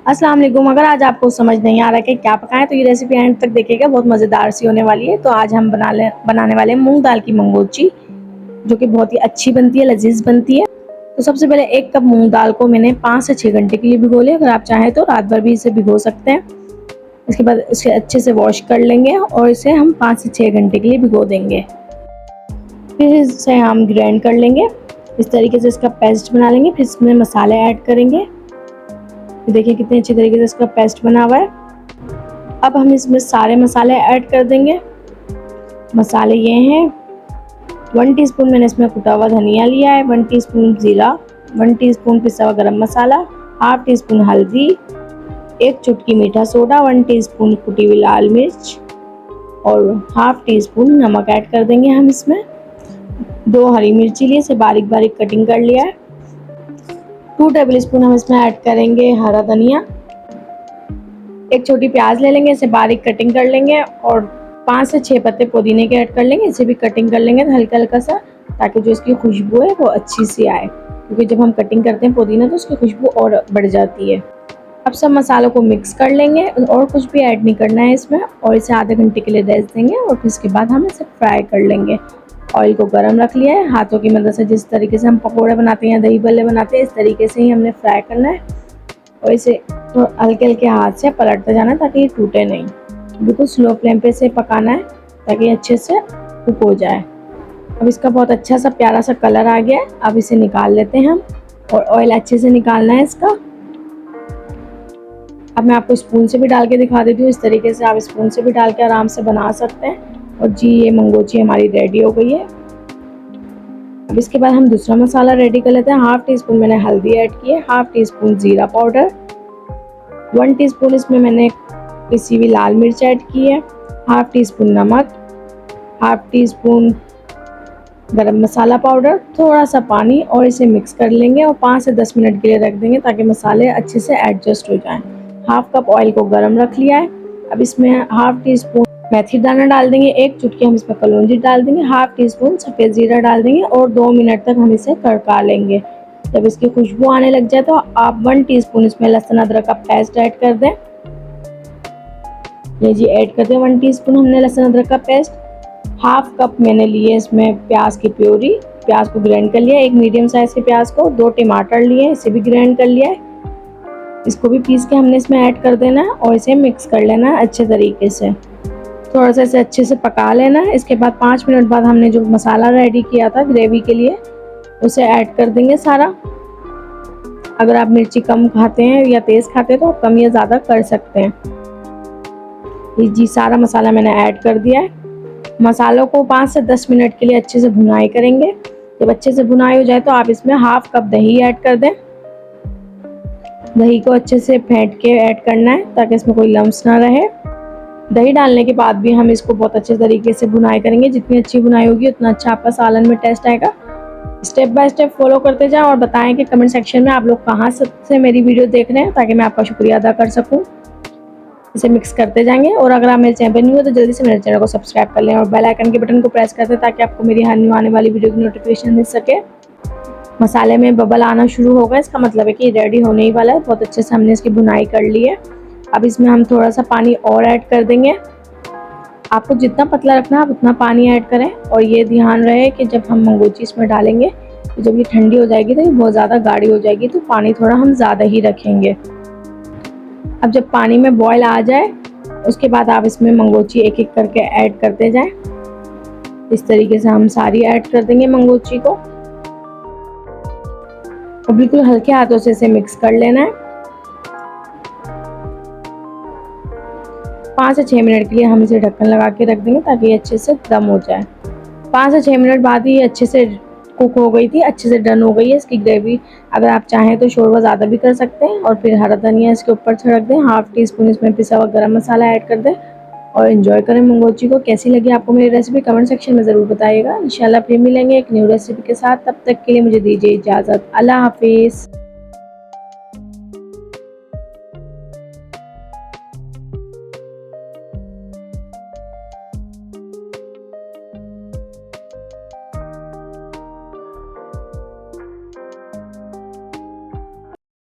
अस्सलाम वालेकुम। अगर आज आपको समझ नहीं आ रहा कि क्या पकाएं तो ये रेसिपी एंड तक देखिएगा, बहुत मज़ेदार सी होने वाली है। तो आज हम बनाने वाले हैं मूंग दाल की मंगोची, जो कि बहुत ही अच्छी बनती है, लजीज बनती है। तो सबसे पहले 1 कप मूंग दाल को मैंने 5 से 6 घंटे के लिए भिगो लिया। अगर आप चाहें तो रात भर भी इसे भिगो सकते हैं। इसके बाद इसे अच्छे से वॉश कर लेंगे और इसे हम 5 से 6 घंटे के लिए भिगो देंगे। फिर इसे हम ग्राइंड कर लेंगे, इस तरीके से इसका पेस्ट बना लेंगे। फिर इसमें मसाले ऐड करेंगे। देखिए कितने अच्छे तरीके से इसका पेस्ट बना हुआ है। अब हम इसमें सारे मसाले ऐड कर देंगे। मसाले ये हैं, 1 टीस्पून मैंने इसमें कुटा हुआ धनिया लिया है, 1 टीस्पून जीरा, 1 टीस्पून पिसा हुआ गरम मसाला, हाफ टीस्पून हल्दी, 1 चुटकी मीठा सोडा, 1 टीस्पून कुटी हुई लाल मिर्च और हाफ टीस्पून नमक ऐड कर देंगे हम इसमें। 2 हरी मिर्ची लिए, इसे बारीक बारीक कटिंग कर लिया है। 2 टेबल स्पून हम इसमें ऐड करेंगे हरा धनिया। 1 छोटी प्याज ले लेंगे, इसे बारीक कटिंग कर लेंगे और 5 से 6 पत्ते पुदीने के ऐड कर लेंगे। इसे भी कटिंग कर लेंगे हल्का हल्का सा, ताकि जो इसकी खुशबू है वो अच्छी सी आए, क्योंकि जब हम कटिंग करते हैं पुदीना तो उसकी खुशबू और बढ़ जाती है। अब सब मसालों को मिक्स कर लेंगे और कुछ भी ऐड नहीं करना है इसमें, और इसे आधे घंटे के लिए रेस्ट देंगे और फिर इसके बाद हम इसे फ्राई कर लेंगे। ऑयल को गर्म रख लिया है, हाथों की मदद से जिस तरीके से हम पकोड़े बनाते हैं या दही बल्ले बनाते हैं, इस तरीके से ही हमने फ्राई करना है और इसे तो हल्के हल्के हाथ से पलटते जाना है ताकि ये टूटे नहीं। बिल्कुल स्लो फ्लेम पे इसे पकाना है ताकि अच्छे से कुक हो जाए। अब इसका बहुत अच्छा सा प्यारा सा कलर आ गया है। अब इसे निकाल लेते हैं हम, और ऑयल अच्छे से निकालना है इसका। अब मैं आपको स्पून से भी डाल के दिखा देती हूँ, इस तरीके से आप स्पून से भी डाल के आराम से बना सकते हैं। और जी ये मंगोची हमारी रेडी हो गई है। अब इसके बाद हम दूसरा मसाला रेडी कर लेते हैं। हाफ टीस्पून मैंने हल्दी ऐड की है, हाफ टीस्पून जीरा पाउडर, 1 टीस्पून इसमें मैंने पिसी हुई लाल मिर्च ऐड की है, हाफ टीस्पून नमक, हाफ टीस्पून गरम मसाला पाउडर, थोड़ा सा पानी, और इसे मिक्स कर लेंगे और 5 से 10 मिनट के लिए रख देंगे ताकि मसाले अच्छे से एडजस्ट हो जाएं। हाफ कप ऑयल को गर्म रख लिया है। अब इसमें हाफ टीस्पून मेथी दाना डाल देंगे, 1 चुटकी हम इसमें कलौंजी डाल देंगे, हाफ टीस्पून सफ़ेद जीरा डाल देंगे और 2 मिनट तक हम इसे तड़का लेंगे। जब इसकी खुशबू आने लग जाए तो आप 1 टीस्पून इसमें लहसुन अदरक का पेस्ट ऐड कर दें। ये जी ऐड कर दें 1 टीस्पून हमने लहसुन अदरक का पेस्ट। हाफ कप मैंने लिए इसमें प्याज की प्योरी, प्याज को ग्राइंड कर लिया, 1 मीडियम साइज के प्याज को, 2 टमाटर लिए, इसे भी ग्राइंड कर लिया है। इसको भी पीस के हमने इसमें ऐड कर देना है और इसे मिक्स कर लेना है अच्छे तरीके से। थोड़ा सा इसे अच्छे से पका लेना है। इसके बाद 5 मिनट बाद हमने जो मसाला रेडी किया था ग्रेवी के लिए, उसे ऐड कर देंगे सारा। अगर आप मिर्ची कम खाते हैं या तेज़ खाते हैं तो आप कम या ज़्यादा कर सकते हैं। ये जी सारा मसाला मैंने ऐड कर दिया है। मसालों को 5 से 10 मिनट के लिए अच्छे से भुनाई करेंगे। जब अच्छे से भुनाई हो जाए तो आप इसमें हाफ कप दही ऐड कर दें। दही को अच्छे से फेंट के ऐड करना है ताकि इसमें कोई लम्स ना रहे। दही डालने के बाद भी हम इसको बहुत अच्छे तरीके से भुनाई करेंगे। जितनी अच्छी भुनाई होगी उतना अच्छा आपका सालन में टेस्ट आएगा। स्टेप बाय स्टेप फॉलो करते जाएं और बताएं कि कमेंट सेक्शन में आप लोग कहाँ से मेरी वीडियो देख रहे हैं, ताकि मैं आपका शुक्रिया अदा कर सकूं। इसे मिक्स करते जाएंगे, और अगर आप मेरे चैनल पर न्यू हो तो जल्दी से मेरे चैनल को सब्सक्राइब कर लें और बेल आइकन के बटन को प्रेस कर दें ताकि आपको मेरी हर न्यू आने वाली वीडियो की नोटिफिकेशन मिल सके। मसाले में बबल आना शुरू होगा, इसका मतलब है कि रेडी होने ही वाला है। बहुत अच्छे से हमने इसकी भुनाई कर ली है। अब इसमें हम थोड़ा सा पानी और ऐड कर देंगे। आपको जितना पतला रखना है आप उतना पानी ऐड करें, और ये ध्यान रहे कि जब हम मंगोची इसमें डालेंगे तो जब ये ठंडी हो जाएगी तो ये बहुत ज़्यादा गाढ़ी हो जाएगी, तो पानी थोड़ा हम ज़्यादा ही रखेंगे। अब जब पानी में बॉयल आ जाए उसके बाद आप इसमें मंगोची एक एक करके ऐड करते जाएं। इस तरीके से हम सारी ऐड कर देंगे मंगोची को, और बिल्कुल हल्के हाथों से इसे मिक्स कर लेना है। 5 से 6 मिनट के लिए हम इसे ढक्कन लगा के रख देंगे ताकि ये अच्छे से दम हो जाए। 5 से 6 मिनट बाद ही अच्छे से कुक हो गई थी, अच्छे से डन हो गई है इसकी ग्रेवी। अगर आप चाहें तो शोरबा ज़्यादा भी कर सकते हैं, और फिर हरा धनिया इसके ऊपर छिड़क दें। हाफ टीस्पून इसमें पिसा हुआ गरम मसाला ऐड कर दें और एंजॉय करें मंगोची को। कैसी लगी आपको मेरी रेसिपी कमेंट सेक्शन में ज़रूर बताइएगा। इंशाल्लाह फिर मिलेंगे एक न्यू रेसिपी के साथ। तब तक के लिए मुझे दीजिए इजाज़त। अल्लाह हाफिज़।